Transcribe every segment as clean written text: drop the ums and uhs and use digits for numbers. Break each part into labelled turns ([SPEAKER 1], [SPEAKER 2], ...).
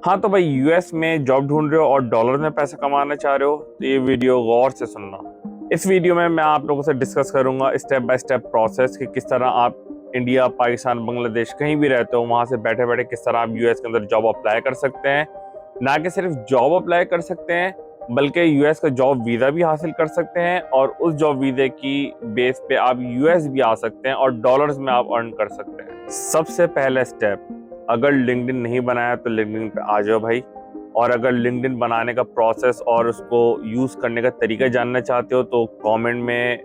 [SPEAKER 1] हाँ तो भाई यूएस में जॉब ढूंढ रहे हो और डॉलर में पैसा कमाना चाह रहे हो तो ये वीडियो गौर से सुनना। इस वीडियो में मैं आप लोगों से डिस्कस करूंगा स्टेप बाय स्टेप प्रोसेस कि किस तरह आप इंडिया, पाकिस्तान, बांग्लादेश कहीं भी रहते हो वहां से बैठे बैठे किस तरह आप यूएस के अंदर जॉब अप्लाई कर सकते हैं। ना कि सिर्फ जॉब अप्लाई कर सकते हैं बल्कि यूएस का जॉब वीज़ा भी हासिल कर सकते हैं और उस जॉब वीज़े की बेस पे आप यूएस भी आ सकते हैं और डॉलर्स में आप अर्न कर सकते हैं। सबसे पहला स्टेप, अगर लिंक्डइन नहीं बनाया तो लिंक्डइन पे आ जाओ भाई। और अगर लिंक्डइन बनाने का प्रोसेस और उसको यूज़ करने का तरीका जानना चाहते हो तो कमेंट में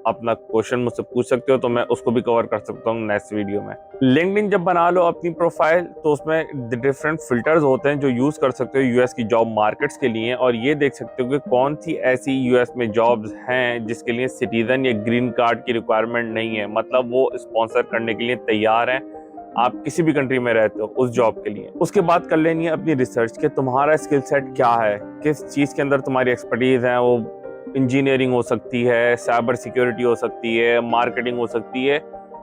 [SPEAKER 1] अपना क्वेश्चन मुझसे पूछ सकते हो, तो मैं उसको भी कवर कर सकता हूँ नेक्स्ट वीडियो में। लिंक्डइन जब बना लो अपनी प्रोफाइल तो उसमें डिफरेंट फिल्टर्स होते हैं जो यूज़ कर सकते हो यूएस की जॉब मार्केट्स के लिए, और ये देख सकते हो कि कौन सी ऐसी यूएस में जॉब्स हैं जिसके लिए सिटीजन या ग्रीन कार्ड की रिक्वायरमेंट नहीं है, मतलब वो स्पॉन्सर करने के लिए तैयार हैं। आप किसी भी कंट्री में रहते हो उस जॉब के लिए। उसके बाद कर लेनी है अपनी रिसर्च कि तुम्हारा स्किल सेट क्या है, किस चीज़ के अंदर तुम्हारी एक्सपर्टीज है। वो इंजीनियरिंग हो सकती है, साइबर सिक्योरिटी हो सकती है, मार्केटिंग हो सकती है।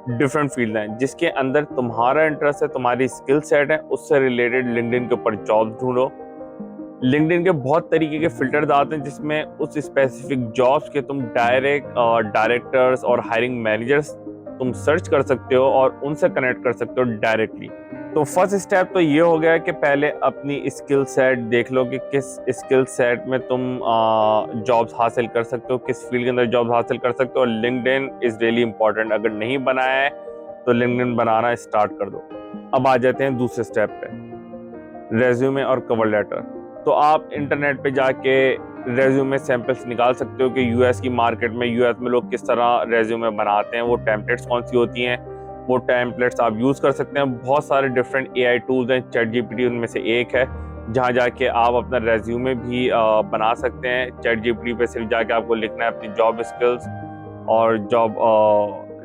[SPEAKER 1] डिफरेंट फील्ड हैं जिसके अंदर तुम्हारा इंटरेस्ट है, तुम्हारी स्किल सेट है, उससे रिलेटेड लिंक्डइन के ऊपर जॉब ढूंढो। लिंक्डइन के बहुत तरीके के फिल्टर्स आते हैं जिसमें उस स्पेसिफिक जॉब्स के तुम डायरेक्ट डायरेक्टर्स और हायरिंग मैनेजर्स तुम सर्च कर सकते हो और उनसे कनेक्ट कर सकते हो डायरेक्टली। तो फर्स्ट स्टेप तो ये हो गया कि पहले अपनी स्किल सेट देख लो कि किस स्किल सेट में तुम जॉब्स हासिल कर सकते हो, किस फील्ड के अंदर जॉब्स हासिल कर सकते हो। और लिंक्डइन इज रियली इंपॉर्टेंट, अगर नहीं बनाया है तो लिंक्डइन बनाना स्टार्ट कर दो। अब आ जाते हैं दूसरे स्टेप पे, रेज्यूमे और कवर लेटर। तो आप इंटरनेट पे जाके रेज्यूमे सैंपल्स निकाल सकते हो कि यूएस की मार्केट में, यूएस में लोग किस तरह रेज्यूमे बनाते हैं, वो टेम्पलेट्स कौन सी होती हैं, वो टेम्पलेट्स आप यूज़ कर सकते हैं। बहुत सारे डिफरेंट एआई टूल्स हैं, चैट जीपीटी उनमें से एक है जहाँ जाके आप अपना रेज्यूमे भी बना सकते हैं। चैट जीपीटी पे सिर्फ जाके आपको लिखना है अपनी जॉब स्किल्स और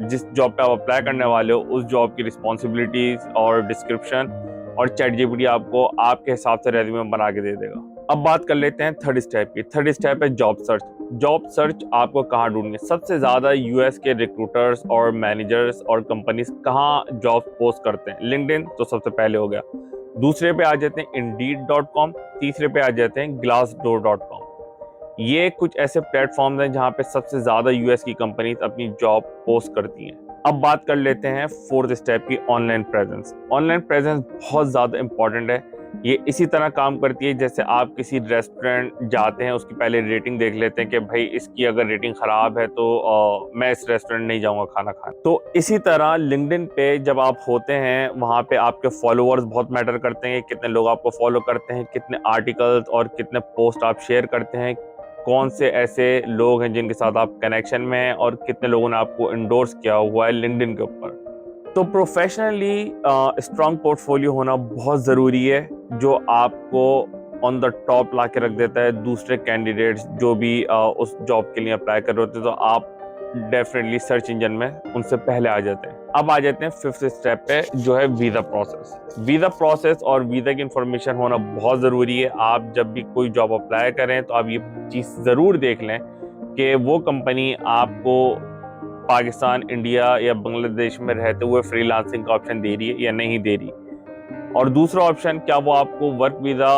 [SPEAKER 1] जिस जॉब पे आप अप्लाई करने वाले हो उस जॉब की रिस्पॉन्सिबिलिटीज और डिस्क्रिप्शन, और चैट जीपीटी आपको आपके हिसाब से रेज्यूमे बना के दे देगा। अब बात कर लेते हैं थर्ड स्टेप की। थर्ड स्टेप है जॉब सर्च। जॉब सर्च आपको कहाँ ढूंढनी है? सबसे ज़्यादा यूएस के रिक्रूटर्स और मैनेजर्स और कंपनीज कहाँ जॉब पोस्ट करते हैं? लिंक्डइन तो सबसे पहले हो गया, दूसरे पे आ जाते हैं इंडीड.com, तीसरे पे आ जाते हैं glassdoor.com। ये कुछ ऐसे प्लेटफॉर्म्स हैं जहाँ पे सबसे ज़्यादा यूएस की कंपनीज अपनी जॉब पोस्ट करती हैं। अब बात कर लेते हैं फोर्थ स्टेप की, ऑनलाइन प्रेजेंस। ऑनलाइन प्रेजेंस बहुत ज़्यादा इंपॉर्टेंट है। ये इसी तरह काम करती है जैसे आप किसी रेस्टोरेंट जाते हैं, उसकी पहले रेटिंग देख लेते हैं कि भाई इसकी अगर रेटिंग ख़राब है तो मैं इस रेस्टोरेंट नहीं जाऊँगा खाना खाने। तो इसी तरह लिंक्डइन पे जब आप होते हैं वहाँ पे आपके फॉलोअर्स बहुत मैटर करते हैं, कितने लोग आपको फॉलो करते हैं, कितने आर्टिकल्स और कितने पोस्ट आप शेयर करते हैं, कौन से ऐसे लोग हैं जिनके साथ आप कनेक्शन में हैं और कितने लोगों ने आपको इंडोर्स किया हुआ है लिंक्डइन के ऊपर। तो प्रोफेशनली स्ट्रांग पोर्टफोलियो होना बहुत ज़रूरी है जो आपको ऑन द टॉप ला के रख देता है दूसरे कैंडिडेट्स जो भी उस जॉब के लिए अप्लाई कर रहे होते हैं, तो आप डेफिनेटली सर्च इंजन में उनसे पहले आ जाते हैं। अब आ जाते हैं फिफ्थ स्टेप पे जो है वीज़ा प्रोसेस। वीज़ा प्रोसेस और वीज़ा की इंफॉर्मेशन होना बहुत ज़रूरी है। आप जब भी कोई जॉब अप्लाई करें तो आप ये चीज़ ज़रूर देख लें कि वो कंपनी आपको पाकिस्तान, इंडिया या बांग्लादेश में रहते हुए फ्रीलांसिंग का ऑप्शन दे रही है या नहीं दे रही। और दूसरा ऑप्शन, क्या वो आपको वर्क वीज़ा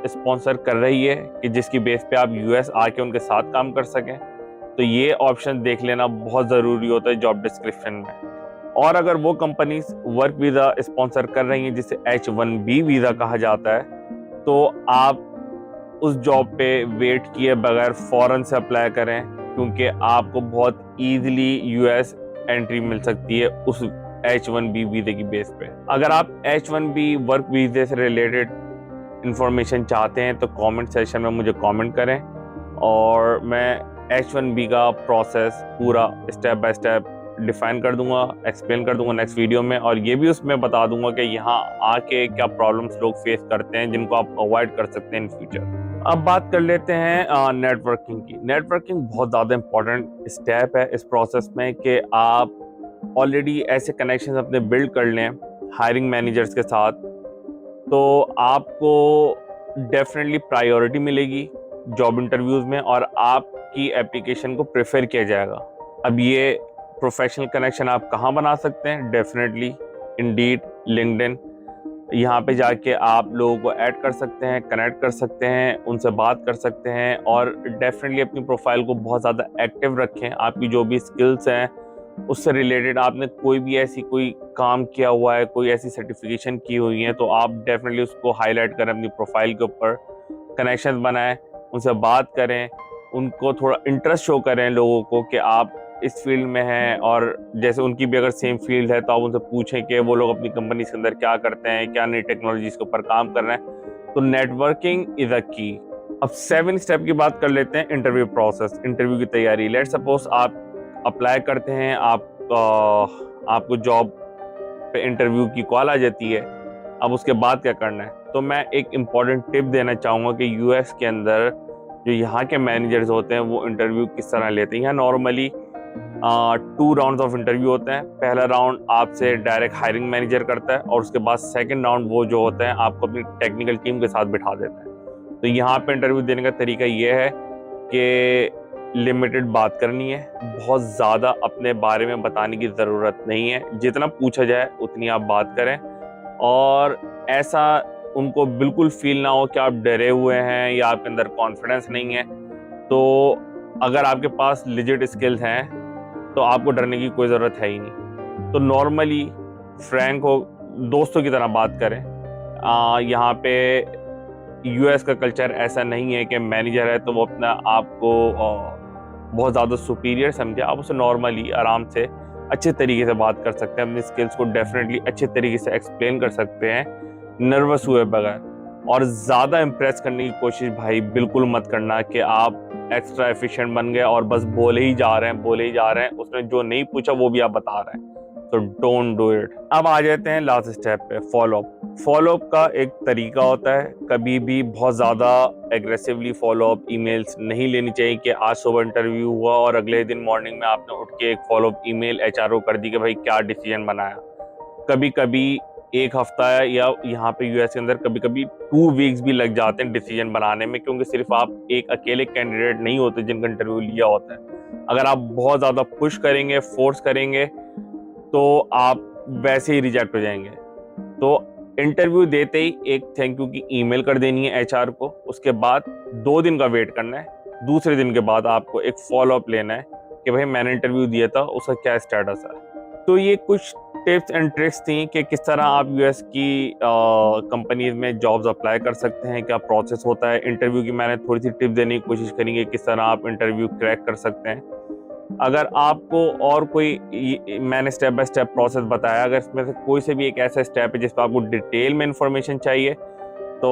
[SPEAKER 1] स्पॉन्सर कर रही है कि जिसकी बेस पे आप यूएस आके उनके साथ काम कर सकें। तो ये ऑप्शन देख लेना बहुत ज़रूरी होता है जॉब डिस्क्रिप्शन में। और अगर वो कंपनीज वर्क वीज़ा स्पॉन्सर कर रही हैं जिसे H1B वीज़ा कहा जाता है, तो आप उस जॉब पे वेट किए बगैर फ़ौरन से अप्लाई करें क्योंकि आपको बहुत ईजिली यूएस एंट्री मिल सकती है उस H1B वीज़े की बेस पे। अगर आप H1B वर्क वीज़े से रिलेटेड इंफॉर्मेशन चाहते हैं तो कमेंट सेक्शन में मुझे कमेंट करें और मैं H1B का प्रोसेस पूरा स्टेप बाय स्टेप डिफाइन कर दूंगा, एक्सप्लेन कर दूंगा नेक्स्ट वीडियो में, और ये भी उसमें बता दूंगा कि यहाँ आके क्या प्रॉब्लम्स लोग फेस करते हैं जिनको आप अवॉइड कर सकते हैं इन फ्यूचर। अब बात कर लेते हैं नेटवर्किंग की। नेटवर्किंग बहुत ज़्यादा इंपॉर्टेंट स्टेप है इस प्रोसेस में कि आप ऑलरेडी ऐसे कनेक्शन अपने बिल्ड कर लें हायरिंग मैनेजर्स के साथ, तो आपको डेफिनेटली प्रायोरिटी मिलेगी जॉब इंटरव्यूज़ में और आपकी एप्लीकेशन को प्रेफर किया जाएगा। अब ये प्रोफेशनल कनेक्शन आप कहाँ बना सकते हैं? डेफिनेटली इंडीड, लिंक्डइन, यहाँ पे जाके आप लोगों को ऐड कर सकते हैं, कनेक्ट कर सकते हैं, उनसे बात कर सकते हैं और डेफिनेटली अपनी प्रोफाइल को बहुत ज़्यादा एक्टिव रखें। आपकी जो भी स्किल्स हैं उससे रिलेटेड आपने कोई भी ऐसी कोई काम किया हुआ है, कोई ऐसी सर्टिफिकेशन की हुई है, तो आप डेफिनेटली उसको हाईलाइट करें अपनी प्रोफाइल के ऊपर, कनेक्शन बनाएं, उनसे बात करें, उनको थोड़ा इंटरेस्ट शो करें लोगों को कि आप इस फील्ड में हैं, और जैसे उनकी भी अगर सेम फील्ड है तो आप उनसे पूछें कि वो लोग अपनी कंपनी के अंदर क्या करते हैं, क्या नई टेक्नोलॉजीज के ऊपर काम कर रहे हैं। तो नेटवर्किंग इज अ की। अब 7 स्टेप की बात कर लेते हैं। इंटरव्यू प्रोसेस, इंटरव्यू की तैयारी। लेट सपोज आप अप्लाई करते हैं, आपको जॉब पे इंटरव्यू की कॉल आ जाती है। अब उसके बाद क्या करना है, तो मैं एक इम्पॉर्टेंट टिप देना चाहूँगा कि यूएस के अंदर जो यहाँ के मैनेजर्स होते हैं वो इंटरव्यू किस तरह लेते हैं। यहाँ नॉर्मली 2 राउंड्स ऑफ इंटरव्यू होते हैं। पहला राउंड आपसे डायरेक्ट हायरिंग मैनेजर करता है और उसके बाद सेकंड राउंड वो जो होते हैं आपको अपनी टेक्निकल टीम के साथ बिठा देता है। तो यहाँ पे इंटरव्यू देने का तरीका ये है कि लिमिटेड बात करनी है, बहुत ज़्यादा अपने बारे में बताने की ज़रूरत नहीं है। जितना पूछा जाए उतनी आप बात करें, और ऐसा उनको बिल्कुल फील ना हो कि आप डरे हुए हैं या आपके अंदर कॉन्फिडेंस नहीं है। तो अगर आपके पास लिजिट स्किल्स हैं तो आपको डरने की कोई ज़रूरत है ही नहीं। तो नॉर्मली फ्रैंक हो, दोस्तों की तरह बात करें। यहाँ पे यूएस का कल्चर ऐसा नहीं है कि मैनेजर है तो वो अपना आपको बहुत ज़्यादा सुपीरियर समझे। आप उसे नॉर्मली आराम से अच्छे तरीके से बात कर सकते हैं, अपनी स्किल्स को डेफिनेटली अच्छे तरीके से एक्सप्लेन कर सकते हैं, नर्वस हुए बगैर। और ज़्यादा इम्प्रेस करने की कोशिश भाई बिल्कुल मत करना कि आप एक्स्ट्रा एफिशिएंट बन गए और बस बोले ही जा रहे हैं, बोले ही जा रहे हैं, उसने जो नहीं पूछा वो भी आप बता रहे हैं। तो डोंट डू इट। अब आ जाते हैं लास्ट स्टेप पे, फॉलोअप। फॉलोअप का एक तरीका होता है, कभी भी बहुत ज़्यादा एग्रेसिवली फॉलोअप ईमेल्स नहीं लेनी चाहिए कि आज सुबह इंटरव्यू हुआ और अगले दिन मॉर्निंग में आपने उठ के एक फॉलोअप ईमेल एचआरओ कर दी कि भाई क्या डिसीजन बनाया। कभी कभी एक हफ्ता या यहाँ पे यूएस के अंदर कभी कभी 2 वीक्स भी लग जाते हैं डिसीजन बनाने में, क्योंकि सिर्फ आप एक अकेले कैंडिडेट नहीं होते जिनका इंटरव्यू लिया होता है। अगर आप बहुत ज़्यादा पुश करेंगे, फोर्स करेंगे, तो आप वैसे ही रिजेक्ट हो जाएंगे। तो इंटरव्यू देते ही एक थैंक यू की ईमेल कर देनी है एचआर को, उसके बाद 2 दिन का वेट करना है। दूसरे दिन के बाद आपको एक फॉलो अप लेना है कि भाई मैंने इंटरव्यू दिया था, उसका क्या स्टेटस है। तो ये कुछ टिप्स एंड ट्रिक्स थी कि किस तरह आप यूएस की कंपनीज में जॉब्स अप्लाई कर सकते हैं, क्या प्रोसेस होता है इंटरव्यू की। मैंने थोड़ी सी टिप देने की कोशिश करी कि किस तरह आप इंटरव्यू क्रैक कर सकते हैं। अगर आपको और कोई, मैंने स्टेप बाय स्टेप प्रोसेस बताया, अगर इसमें से कोई से भी एक ऐसा स्टेप है जिस पर आपको डिटेल में इंफॉर्मेशन चाहिए तो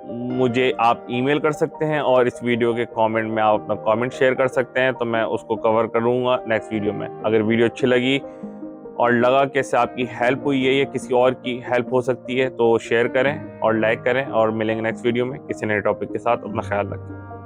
[SPEAKER 1] मुझे आप ईमेल कर सकते हैं, और इस वीडियो के कमेंट में आप अपना कमेंट शेयर कर सकते हैं, तो मैं उसको कवर करूँगा नेक्स्ट वीडियो में। अगर वीडियो अच्छी लगी और लगा कि इससे आपकी हेल्प हुई है या किसी और की हेल्प हो सकती है तो शेयर करें और लाइक करें, और मिलेंगे नेक्स्ट वीडियो में किसी नए टॉपिक के साथ। अपना ख्याल रखें।